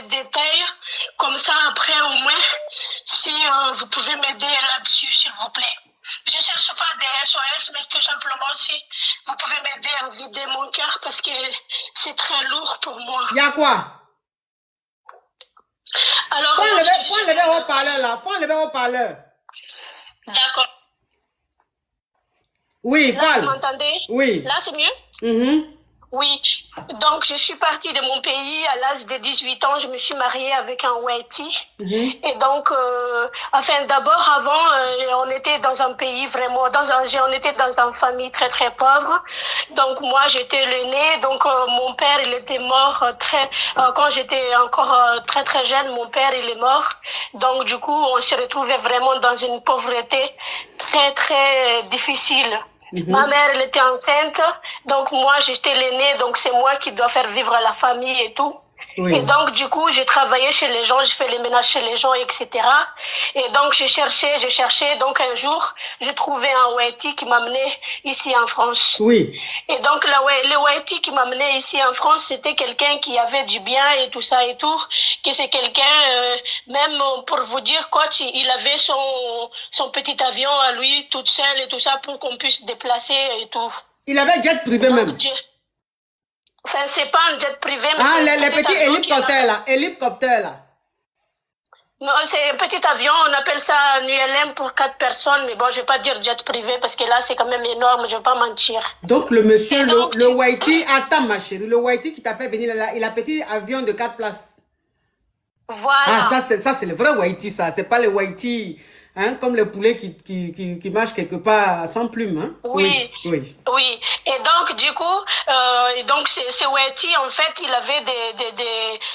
détails. Comme ça, après, au moins, si vous pouvez m'aider là-dessus, s'il vous plaît. Je ne cherche pas des SOS, mais tout simplement si vous pouvez m'aider à vider mon cœur parce que c'est très lourd pour moi. Il y a quoi? Alors, faut enlever au haut-parleur là. Faut enlever au haut-parleur. D'accord. Oui, là, parle. Vous m'entendez? Oui. Là, c'est mieux? Oui, donc je suis partie de mon pays à l'âge de 18 ans, je me suis mariée avec un Whitey. Et donc, enfin d'abord avant, on était dans un pays vraiment, on était dans une famille très très pauvre. Donc moi j'étais l'aînée, donc mon père il était mort quand j'étais encore très très jeune, mon père il est mort. Donc du coup on se retrouvait vraiment dans une pauvreté très très difficile. Ma mère, elle était enceinte, donc moi, j'étais l'aînée, donc c'est moi qui dois faire vivre la famille et tout. Oui. Et donc, du coup, j'ai travaillé chez les gens, j'ai fait les ménages chez les gens, etc. Et donc, j'ai cherché. Donc, un jour, j'ai trouvé un Whitey qui m'amenait ici en France. Oui. Et donc, le Whitey qui m'amenait ici en France, c'était quelqu'un qui avait du bien et tout ça et tout. Que c'est quelqu'un, même pour vous dire, coach, il avait son petit avion à lui, toute seule et tout ça, pour qu'on puisse se déplacer et tout. Il avait jet privé donc, même. Enfin, c'est pas un jet privé, mais c'est les petits hélicoptères là. Non, c'est un petit avion, on appelle ça un ULM pour 4 personnes, mais bon, je vais pas dire jet privé parce que là, c'est quand même énorme, je vais pas mentir. Donc, le monsieur, le Whitey, attends ma chérie, le Whitey qui t'a fait venir là, il a un petit avion de 4 places. Voilà. Ah, ça, c'est le vrai Whitey, ça. C'est pas le Whitey, hein, comme le poulet qui marche quelque part sans plume, hein. Oui. Et donc, du coup, ce Whitey, en fait, il avait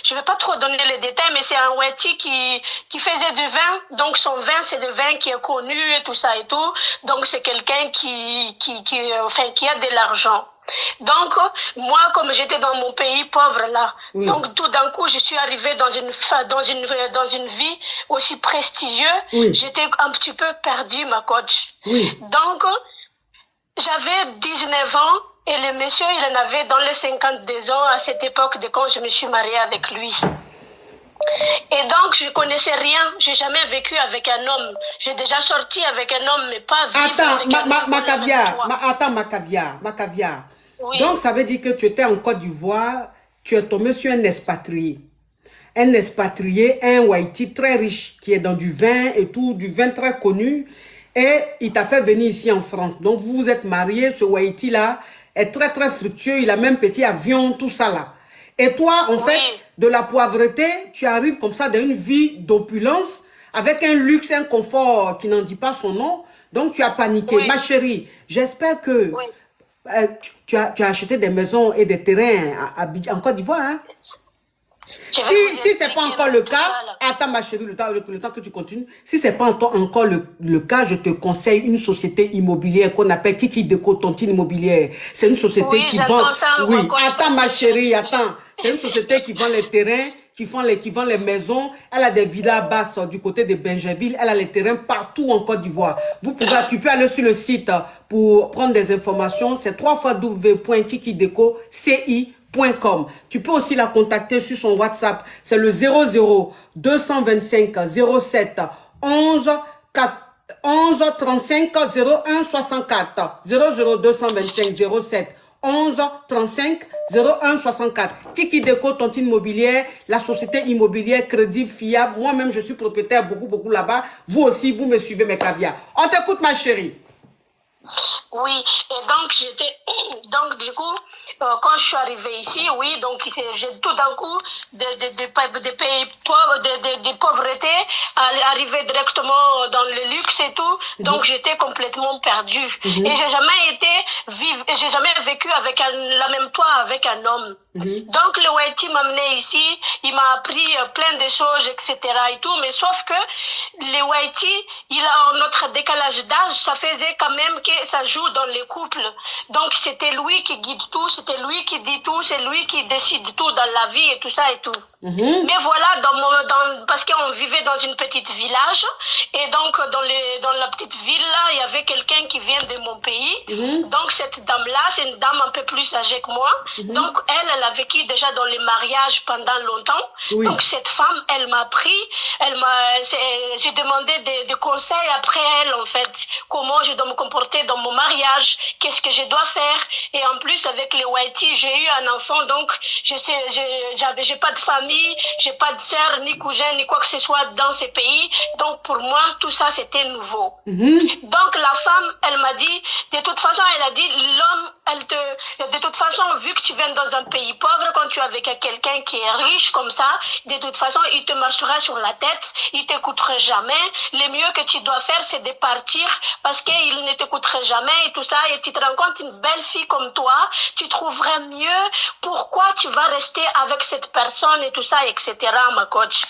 je vais pas trop donner les détails, mais c'est un Whitey qui faisait du vin. Donc, son vin, c'est du vin qui est connu et tout ça et tout. Donc, c'est quelqu'un qui a de l'argent. Donc, moi, comme j'étais dans mon pays pauvre là, donc tout d'un coup, je suis arrivée dans une vie aussi prestigieuse. J'étais un petit peu perdue, ma coach. Donc, j'avais 19 ans et le monsieur, il en avait dans les 52 ans à cette époque de quand je me suis mariée avec lui. Et donc, je connaissais rien. J'ai jamais vécu avec un homme. J'ai déjà sorti avec un homme, mais pas vivre avec un homme. Attends, ma caviar. Oui. Donc, ça veut dire que tu étais en Côte d'Ivoire, tu es tombé sur un expatrié. Un expatrié, un Whitey très riche, qui est dans du vin et tout, du vin très connu. Et il t'a fait venir ici en France. Donc, vous vous êtes mariés, ce Whitey-là est très, très fructueux. Il a même petit avion, tout ça là. Et toi, en fait, de la pauvreté, tu arrives comme ça dans une vie d'opulence, avec un luxe, un confort qui n'en dit pas son nom. Donc, tu as paniqué. Ma chérie, j'espère que... tu as acheté des maisons et des terrains en Côte d'Ivoire, hein? Si ce n'est pas encore le cas, attends ma chérie, le temps que tu continues, si ce n'est pas encore le cas, je te conseille une société immobilière qu'on appelle Kiki Déco Tontine Immobilière. C'est une société qui vend... attends ma chérie, attends. C'est une société qui vend les terrains, qui vend les maisons. Elle a des villas basses du côté de Benjerville. Elle a les terrains partout en Côte d'Ivoire. Tu peux aller sur le site pour prendre des informations. C'est www.kikideco.com. Tu peux aussi la contacter sur son WhatsApp. C'est le 00 225 07 11 35 01 64. 00 225 07 11 35 01 64. Kiki Déco Tontine Immobilière, la société immobilière crédible, fiable. Moi-même, je suis propriétaire beaucoup là-bas. Vous aussi, vous me suivez, mes caviars. On t'écoute, ma chérie. Oui, et donc du coup, quand je suis arrivée ici, j'ai tout d'un coup des pays pauvres, des pauvretés, arriver directement dans le luxe et tout, donc j'étais complètement perdue. Et j'ai jamais vécu avec la même toit avec un homme. Donc le Whitey m'a amené ici, il m'a appris plein de choses, etc. et tout, mais sauf que le Whitey, il a notre décalage d'âge, ça faisait quand même que ça joue dans les couples. Donc c'était lui qui guide tout, c'était lui qui dit tout, c'est lui qui décide tout dans la vie et tout ça et tout. Mais voilà, parce qu'on vivait dans une petite village, et donc dans la petite ville là, il y avait quelqu'un qui vient de mon pays. Donc cette dame-là, c'est une dame un peu plus âgée que moi. Donc elle a vécu déjà dans les mariages pendant longtemps. Donc cette femme, elle m'a pris, j'ai demandé des conseils après elle en fait, comment je dois me comporter dans mon mariage, qu'est-ce que je dois faire. Et en plus avec les Whitey, j'ai eu un enfant, donc j'ai pas de famille, j'ai pas de sœur, ni cousin, ni quoi que ce soit dans ces pays. Donc pour moi, tout ça c'était nouveau. Donc la femme, elle m'a dit, de toute façon, elle a dit, l'homme, de toute façon, vu que tu viens dans un pays pauvre, quand tu es avec quelqu'un qui est riche comme ça, de toute façon, il te marchera sur la tête, il t'écoutera jamais. Le mieux que tu dois faire, c'est de partir parce qu'il ne t'écouterait jamais et tout ça. Et tu te rends compte, une belle fille comme toi, tu trouverais mieux. Pourquoi tu vas rester avec cette personne et tout ça, etc., ma coach.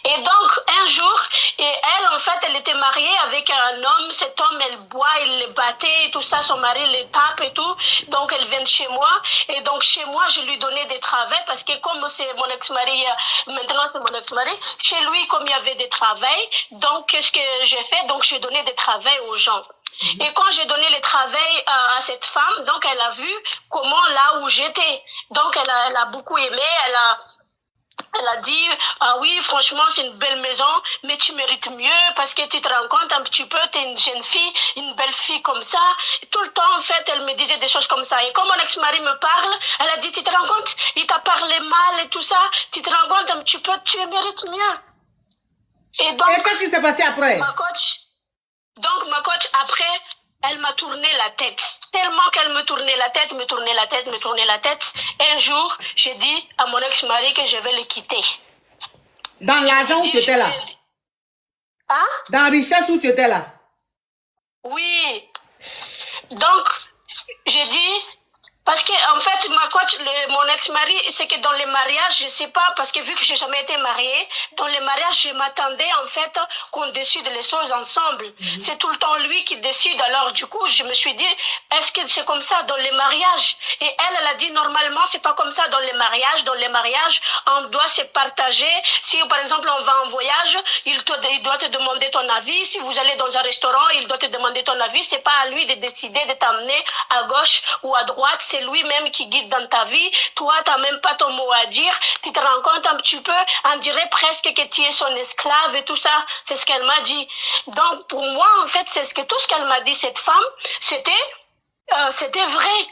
Et donc, un jour, elle, en fait, elle était mariée avec un homme. Cet homme, elle boit, il le battait et tout ça. Son mari le tape et tout. Donc, elle vient de chez moi. Et donc, chez moi, je lui donnais des travaux parce que comme c'est mon ex-mari, maintenant c'est mon ex-mari, chez lui, comme il y avait des travaux, donc, qu'est-ce que j'ai fait? Donc, j'ai donné des travaux aux gens. Et quand j'ai donné les travaux à cette femme, donc, elle a vu comment là où j'étais. Donc, elle a beaucoup aimé. Elle a dit, ah oui, franchement, c'est une belle maison, mais tu mérites mieux parce que tu te rends compte un petit peu, tu es une jeune fille, une belle fille comme ça. Tout le temps, en fait, elle me disait des choses comme ça. Et quand mon ex-mari me parle, elle a dit, tu te rends compte, il t'a parlé mal et tout ça, tu te rends compte un petit peu, tu mérites mieux. Et donc, qu'est-ce qui s'est passé après? Ma coach, après, elle m'a tourné la tête. Tellement qu'elle me tournait la tête. Un jour, j'ai dit à mon ex-mari que je vais le quitter. Dans l'argent où tu étais là? Hein? Dans la richesse où tu étais là? Oui. Donc, j'ai dit... Parce que, en fait, ma coach, mon ex-mari, c'est que dans les mariages, je sais pas, parce que vu que j'ai jamais été mariée, dans les mariages, je m'attendais, en fait, qu'on décide les choses ensemble. C'est tout le temps lui qui décide. Alors, du coup, je me suis dit, est-ce que c'est comme ça dans les mariages? Et elle a dit, normalement, c'est pas comme ça dans les mariages. Dans les mariages, on doit se partager. Si, par exemple, on va en voyage, il doit te demander ton avis. Si vous allez dans un restaurant, il doit te demander ton avis. C'est pas à lui de décider de t'amener à gauche ou à droite. C'est lui-même qui guide dans ta vie. Toi, tu n'as même pas ton mot à dire. Tu te rends compte un petit peu, on dirait presque que tu es son esclave et tout ça. C'est ce qu'elle m'a dit. Donc, pour moi, en fait, tout ce qu'elle m'a dit, cette femme, c'était vrai.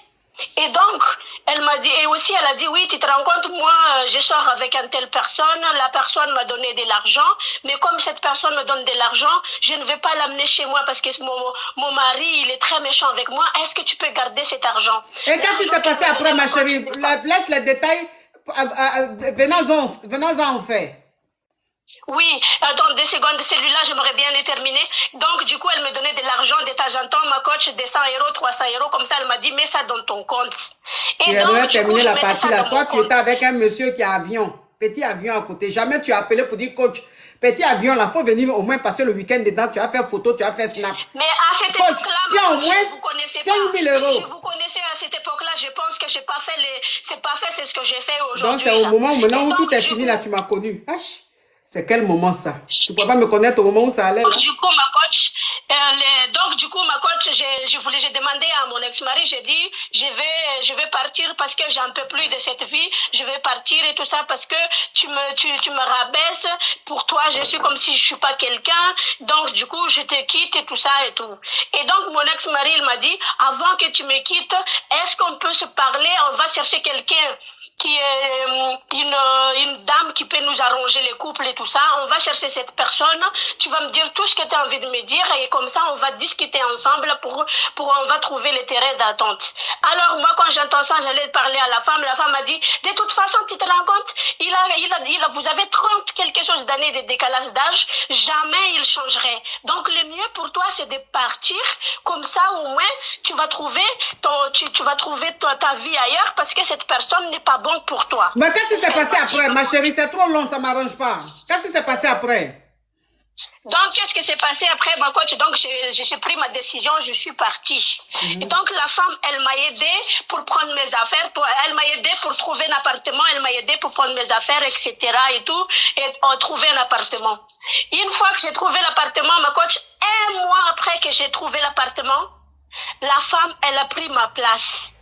Et donc, elle m'a dit, et aussi elle a dit, oui, tu te rends compte, moi, je sors avec une telle personne, la personne m'a donné de l'argent, mais comme cette personne me donne de l'argent, je ne vais pas l'amener chez moi parce que mon mari, il est très méchant avec moi. Est-ce que tu peux garder cet argent? Et qu'est-ce qui s'est passé après, ma chérie? Laisse les détails, venons-en en fait. Oui, attends 2 secondes, celui-là, j'aimerais bien le terminer. Donc, du coup, elle me donnait de l'argent de temps en temps, ma coach, des 100 €, 300 €, comme ça, elle m'a dit, mets ça dans ton compte. Et j'aimerais terminer la partie là. Toi, tu étais avec un monsieur qui a avion, petit avion à côté. Jamais tu as appelé pour dire, coach, petit avion, là, faut venir au moins passer le week-end dedans. Tu as fait photo, tu as fait snap. Mais à cette époque-là, tiens, au moins 5 000 €. Si vous connaissez à cette époque-là, je pense que j'ai pas fait c'est ce que j'ai fait aujourd'hui. Donc, c'est au moment maintenant où tout est fini, là, tu m'as connu. C'est quel moment ça? Tu ne peux pas me connaître au moment où ça allait? Donc, du coup, ma coach, j'ai demandé à mon ex-mari, j'ai dit, je vais partir parce que j'en peux plus de cette vie, je vais partir et tout ça parce que tu me rabaisses, pour toi, je suis comme si je suis pas quelqu'un, donc, du coup, je te quitte et tout ça et tout. Et donc, mon ex-mari, il m'a dit, avant que tu me quittes, est-ce qu'on peut se parler, on va chercher quelqu'un qui est une dame qui peut nous arranger les couples et tout ça. On va chercher cette personne, tu vas me dire tout ce que tu as envie de me dire et comme ça, on va discuter ensemble on va trouver les terrains d'attente. Alors, moi, quand j'entends ça, j'allais parler à la femme a dit, de toute façon, tu te rends compte, vous avez 30 quelque chose d'années de décalage d'âge, jamais il changerait. Donc, le mieux pour toi, c'est de partir, comme ça, au moins, tu vas trouver ta vie ailleurs parce que cette personne n'est pas bonne pour toi. Mais qu'est-ce qui s'est passé après, ma chérie? C'est trop long, ça ne m'arrange pas. Qu'est-ce qui s'est passé après? Donc, qu'est-ce qui s'est passé après, ma coach? Donc, j'ai pris ma décision, je suis partie. Et donc, la femme, elle m'a aidé pour prendre mes affaires, elle m'a aidé pour trouver un appartement, elle m'a aidé pour prendre mes affaires, etc. et tout, et trouver un appartement. Une fois que j'ai trouvé l'appartement, ma coach, un mois après que j'ai trouvé l'appartement, la femme, elle a pris ma place.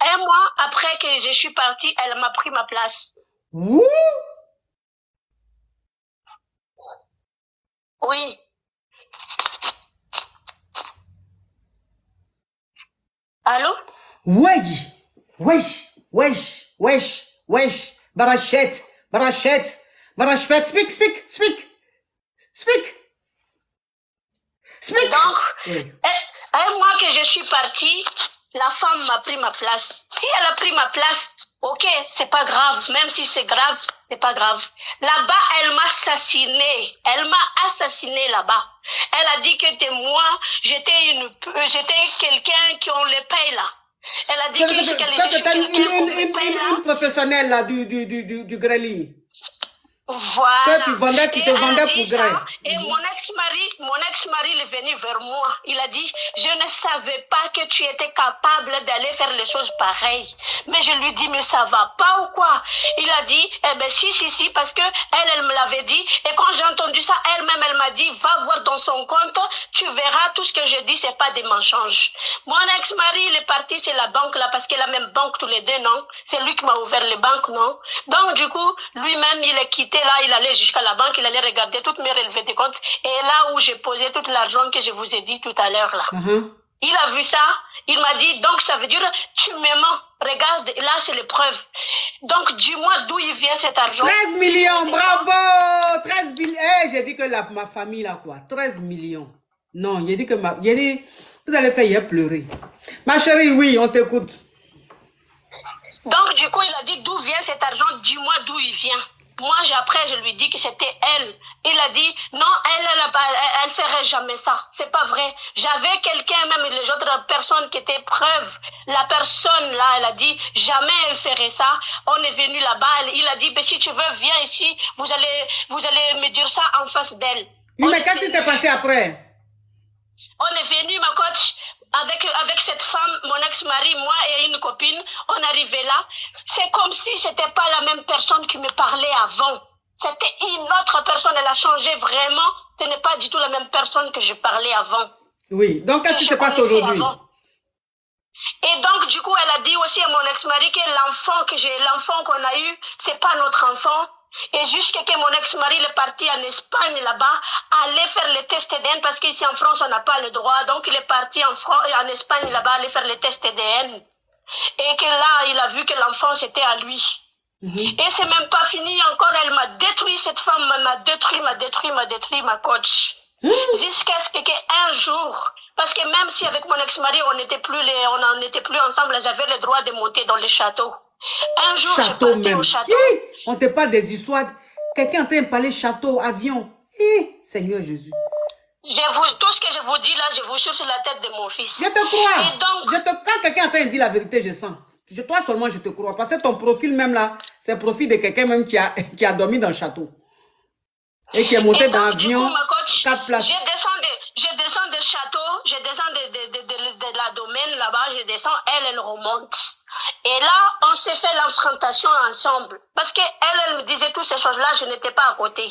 Un mois après que je suis partie, elle m'a pris ma place. Ouh. Oui. Allô? Wesh, wesh, wesh, wesh, wesh, Barachette, Barachette, Barachette, speak, speak, speak, speak, speak. Donc, un mois que je suis partie, la femme m'a pris ma place. Si elle a pris ma place, ok, c'est pas grave. Même si c'est grave, c'est pas grave. Là-bas, elle m'a assassiné. Elle m'a assassiné là-bas. Elle a dit que moi, j'étais quelqu'un qu'on le paye là. Elle a dit que je suis quelqu'un une professionnelle là du grelier. Voilà. Tu te vendais pour gré. Et mon ex-mari est venu vers moi. Il a dit, je ne savais pas que tu étais capable d'aller faire les choses pareilles. Mais je lui dis, mais ça va pas ou quoi? Il a dit, eh ben si, parce que elle me l'avait dit. Et quand j'ai entendu ça, elle-même, elle m'a dit, va voir dans son compte, tu verras tout ce que je dis, c'est pas des mensonges. Mon ex-mari, il est parti, c'est la banque là, parce que la même banque tous les deux, non? C'est lui qui m'a ouvert les banques, non? Donc du coup, lui-même, il est quitté. Là, il allait jusqu'à la banque, il allait regarder toutes mes relevés de compte. Et là où j'ai posé tout l'argent que je vous ai dit tout à l'heure, là. Il a vu ça, il m'a dit, donc ça veut dire, tu me mens. Regarde, là, c'est les preuves. Donc, dis-moi d'où il vient cet argent. 13 millions, bravo! 13 millions. Eh, j'ai dit que ma famille, là, quoi. 13 millions. Non, j'ai dit que vous allez faire pleurer. Ma chérie, oui, on t'écoute. Donc, du coup, il a dit, d'où vient cet argent? Dis-moi d'où il vient. Moi, après, je lui dis que c'était elle. Il a dit, non, elle ferait jamais ça. C'est pas vrai. J'avais quelqu'un, même les autres personnes qui étaient preuves. La personne, là, elle a dit, jamais elle ferait ça. On est venu là-bas. Il a dit, ben, si tu veux, viens ici. Vous allez me dire ça en face d'elle. Oui, mais qu'est-ce qui s'est passé après? On est venu, ma coach, avec cette femme, mon ex-mari, moi et une copine, on arrivait là. C'est comme si c'était pas la même personne qui me parlait avant. C'était une autre personne, elle a changé vraiment. Ce n'est pas du tout la même personne que je parlais avant. Oui, donc qu'est-ce qui se passe aujourd'hui? Et donc, du coup, elle a dit aussi à mon ex-mari que l'enfant qu'on a eu, c'est pas notre enfant. Et jusqu'à que mon ex-mari est parti en Espagne là-bas, aller faire les tests ADN parce qu'ici en France on n'a pas le droit. Donc il est parti en Espagne là-bas aller faire les tests ADN. Et que là il a vu que l'enfant c'était à lui. Et c'est même pas fini encore, elle m'a détruit, cette femme m'a détruit ma coach. Jusqu'à ce qu'un jour, parce que même si avec mon ex-mari on n'était plus ensemble, j'avais le droit de monter dans le château. Un jour, château même. Au château. On te parle des histoires. Quelqu'un est en train de parler château, avion. Seigneur Jésus. Tout ce que je vous dis là, je vous jure sur la tête de mon fils. Je te crois. Et donc, quand quelqu'un est en train de dire la vérité, je sens. Toi seulement, je te crois. Parce que ton profil même là, c'est le profil de quelqu'un même qui a dormi dans le château. Et qui est monté dans l'avion, 4 places. Je descends de château, je descends de la domaine là-bas, elle remonte. Et là, on s'est fait l'enfrontation ensemble. Parce qu'elle me disait toutes ces choses-là, je n'étais pas à côté.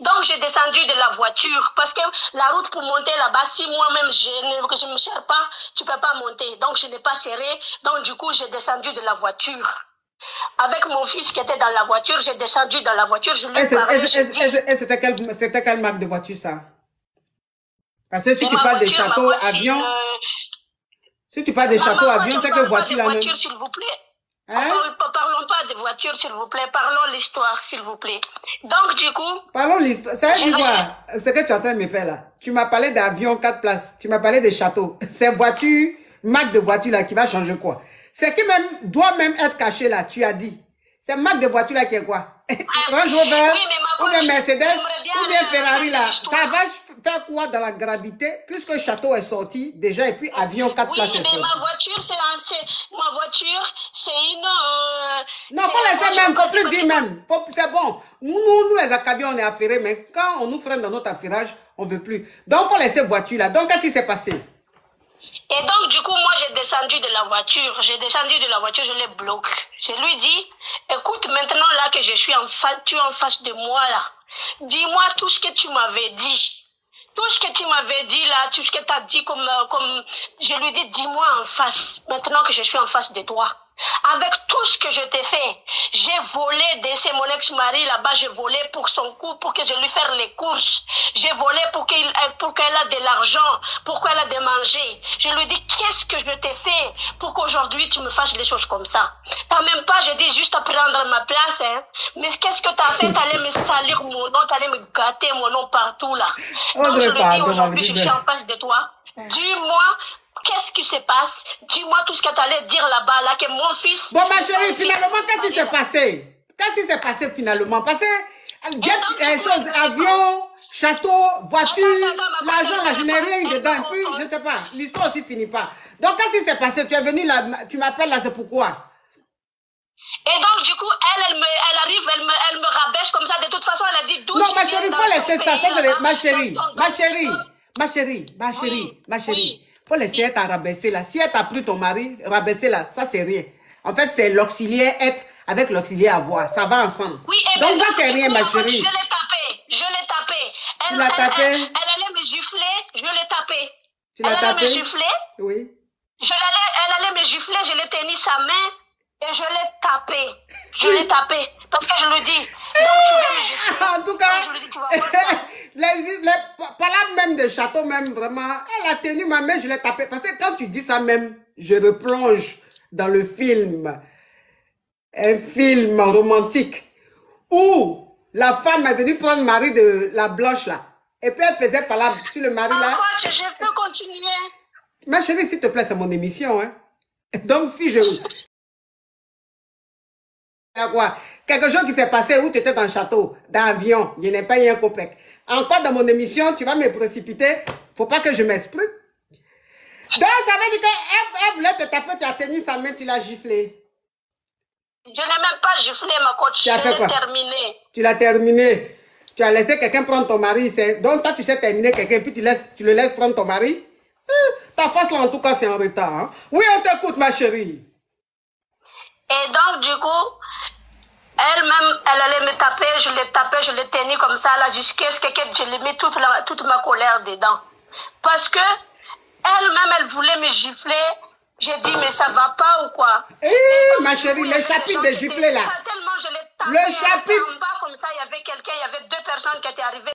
Donc, j'ai descendu de la voiture. Parce que la route pour monter là-bas, si moi-même je ne me sers pas, tu ne peux pas monter. Donc, je n'ai pas serré. Donc, du coup, j'ai descendu de la voiture. Avec mon fils qui était dans la voiture, j'ai descendu dans la voiture. Je lui ai parlé. C'était quelle marque de voiture, ça? Parce que si tu parles de château, avion... Si tu parles de château, avion, c'est que voiture là même. S'il vous plaît. Parlons pas de voiture, s'il vous plaît. Parlons l'histoire, s'il vous plaît. Donc, du coup... Parlons l'histoire. Ça veut dire quoi? Ce que tu es en train de me faire là. Tu m'as parlé d'avion 4 places. Tu m'as parlé de château. C'est voiture, marque de voiture là qui va changer quoi? Ce qui même doit même être caché là, tu as dit. C'est marque de voiture là qui est quoi? Range Rover, ou bien Mercedes, ou bien Ferrari là. Ça va faire quoi dans la gravité, puisque château est sorti déjà, et puis avion 4 places est sorti. Oui, mais ma voiture, c'est une Non, faut laisser même, faut plus dire même. C'est bon. Nous, les Acadiens, on est affairés, mais quand on nous freine dans notre affairage, on ne veut plus. Donc, faut laisser voiture là. Donc, qu'est-ce qui s'est passé? Et donc, du coup, moi, j'ai descendu de la voiture. J'ai descendu de la voiture, je l'ai bloqué. Je lui dis, écoute, maintenant là que je suis tu es en face de moi là, dis-moi tout ce que tu m'avais dit. Tout ce que tu m'avais dit là, tout ce que tu as dit comme je lui dis, dis-moi en face, maintenant que je suis en face de toi. Avec tout ce que je t'ai fait, j'ai volé de mon ex-mari là-bas, j'ai volé pour son coup, pour que je lui fasse les courses. J'ai volé pour qu'elle ait de l'argent, pour qu'elle ait de manger. Je lui dis, qu'est-ce que je t'ai fait pour qu'aujourd'hui tu me fasses les choses comme ça? T'as même pas, je dis, juste à prendre ma place, hein. Mais qu'est-ce que t'as fait? T'allais me salir mon nom, t'allais me gâter mon nom partout là. Donc je lui dis, aujourd'hui je suis en face de toi. Dis-moi, qu'est-ce qui se passe? Dis-moi tout ce que tu allais dire là-bas, là, que mon fils... Bon, ma chérie, finalement, qu'est-ce qui s'est passé? Qu'est-ce qui s'est passé finalement? Parce que, avion, château, voiture, l'argent, là, je n'ai rien dedans. Et puis, je ne sais pas, l'histoire aussi finit pas. Donc, qu'est-ce qui s'est passé? Tu es venu là, tu m'appelles là, c'est pourquoi? Et donc, du coup, elle arrive, elle me rabaisse comme ça. De toute façon, elle a dit... Non, ma chérie, il faut laisser ça. Ma chérie. Faut laisser être à rabaisser là. Si elle t'a pris ton mari, rabaisser là, ça c'est rien. En fait, c'est l'auxiliaire être avec l'auxiliaire avoir. Ça va ensemble. Oui, donc ça c'est rien, ma chérie. Je l'ai tapé. Tu l'as tapé? Elle allait me gifler, je l'ai tapé. Tu l'as tapé? Elle allait me gifler. Oui. Elle allait me gifler, je l'ai tenu sa main et je l'ai tapé. Je l'ai tapé. Parce que je lui dis. En tout cas, les palabres même de château, même vraiment, elle a tenu ma main, je l'ai tapé. Parce que quand tu dis ça même, je replonge dans le film. Un film romantique où la femme est venue prendre le mari de la blanche là. Et puis elle faisait palabre sur le mari là. Je peux continuer. Ma chérie, s'il te plaît, c'est mon émission. Hein. Donc si je... Quelque chose qui s'est passé où tu étais dans le château, dans l'avion, je n'ai pas eu un copec. Encore dans mon émission, tu vas me précipiter. Faut pas que je m'exprime. Donc, ça veut dire qu'elle voulait te taper, tu as tenu sa main, tu l'as giflé. Je n'ai même pas giflé, ma coach. Tu as fait quoi? Terminé. Tu l'as terminé. Tu as laissé quelqu'un prendre ton mari. Donc, toi, tu sais terminer quelqu'un, puis tu le laisses prendre ton mari. Ta face, là, en tout cas, c'est en retard. Hein? Oui, on t'écoute, ma chérie. Et donc, du coup, elle-même, elle allait me taper, je l'ai tenu comme ça, là, jusqu'à ce que je lui mette toute ma colère dedans. Parce que, elle-même, elle voulait me gifler. J'ai dit, mais ça va pas ou quoi? Ma chérie, le chapitre de gifler, là. Tellement je l'ai tapé. Le chapitre. En bas, comme ça, il y avait quelqu'un, il y avait 2 personnes qui étaient arrivées.